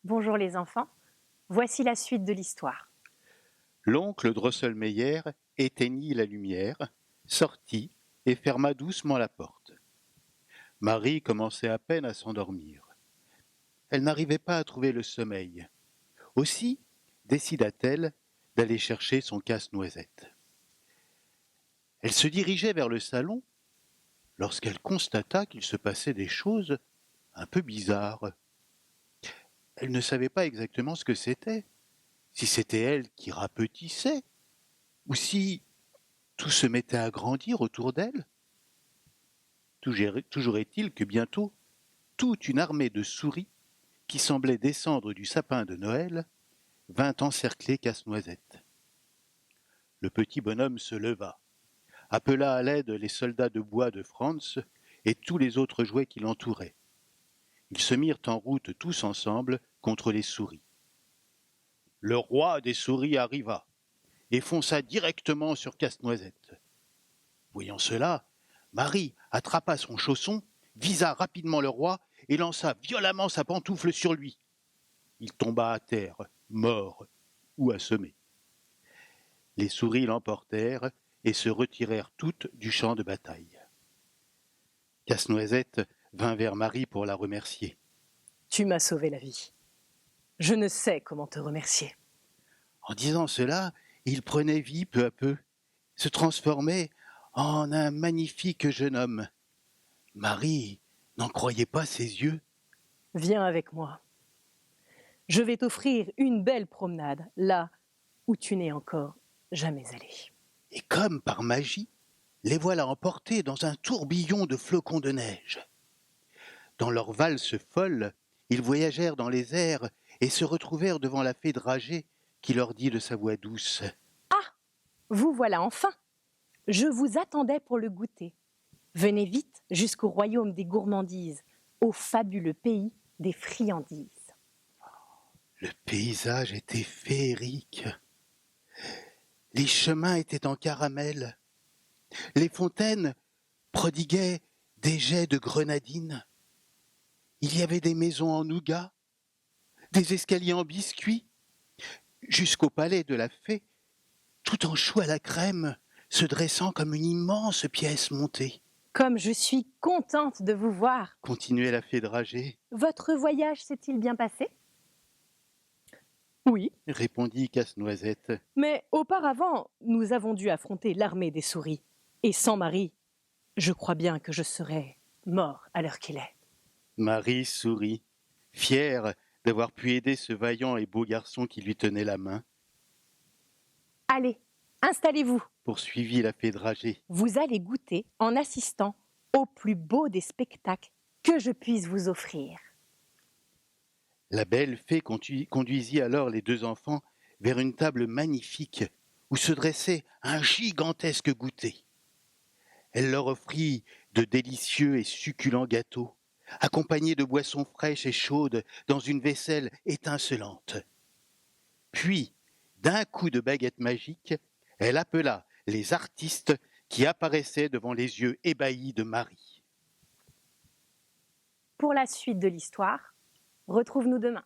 Bonjour les enfants, voici la suite de l'histoire. L'oncle Drosselmeyer éteignit la lumière, sortit et ferma doucement la porte. Marie commençait à peine à s'endormir. Elle n'arrivait pas à trouver le sommeil. Aussi décida-t-elle d'aller chercher son casse-noisette. Elle se dirigeait vers le salon lorsqu'elle constata qu'il se passait des choses un peu bizarres. Elle ne savait pas exactement ce que c'était, si c'était elle qui rapetissait, ou si tout se mettait à grandir autour d'elle. Toujours est-il que bientôt, toute une armée de souris, qui semblait descendre du sapin de Noël, vint encercler Casse-Noisette. Le petit bonhomme se leva, appela à l'aide les soldats de bois de Franz et tous les autres jouets qui l'entouraient. Ils se mirent en route tous ensemble contre les souris. Le roi des souris arriva et fonça directement sur Casse-Noisette. Voyant cela, Marie attrapa son chausson, visa rapidement le roi et lança violemment sa pantoufle sur lui. Il tomba à terre, mort ou assommé. Les souris l'emportèrent et se retirèrent toutes du champ de bataille. Casse-Noisette vint vers Marie pour la remercier. Tu m'as sauvé la vie. Je ne sais comment te remercier. En disant cela, il prenait vie peu à peu, se transformait en un magnifique jeune homme. Marie n'en croyait pas ses yeux. Viens avec moi. Je vais t'offrir une belle promenade, là où tu n'es encore jamais allé. Et comme par magie, les voilà emportés dans un tourbillon de flocons de neige. Dans leur valse folle, ils voyagèrent dans les airs et se retrouvèrent devant la fée dragée qui leur dit de sa voix douce : « Ah, vous voilà enfin. Je vous attendais pour le goûter. Venez vite jusqu'au royaume des gourmandises, au fabuleux pays des friandises. » Le paysage était féerique. Les chemins étaient en caramel. Les fontaines prodiguaient des jets de grenadine. Il y avait des maisons en nougat, des escaliers en biscuits, jusqu'au palais de la fée, tout en choux à la crème, se dressant comme une immense pièce montée. Comme je suis contente de vous voir. Continuait la fée dragée. Votre voyage s'est-il bien passé ? Oui, Répondit Casse-Noisette. mais auparavant, nous avons dû affronter l'armée des souris. Et sans Marie, je crois bien que je serais mort à l'heure qu'il est. Marie sourit, fière d'avoir pu aider ce vaillant et beau garçon qui lui tenait la main. Allez, installez-vous. Poursuivit la fée dragée. Vous allez goûter en assistant au plus beau des spectacles que je puisse vous offrir. La belle fée conduisit alors les deux enfants vers une table magnifique où se dressait un gigantesque goûter. Elle leur offrit de délicieux et succulents gâteaux, accompagnés de boissons fraîches et chaudes dans une vaisselle étincelante. Puis, d'un coup de baguette magique, elle appela les artistes qui apparaissaient devant les yeux ébahis de Marie. Pour la suite de l'histoire, retrouve-nous demain.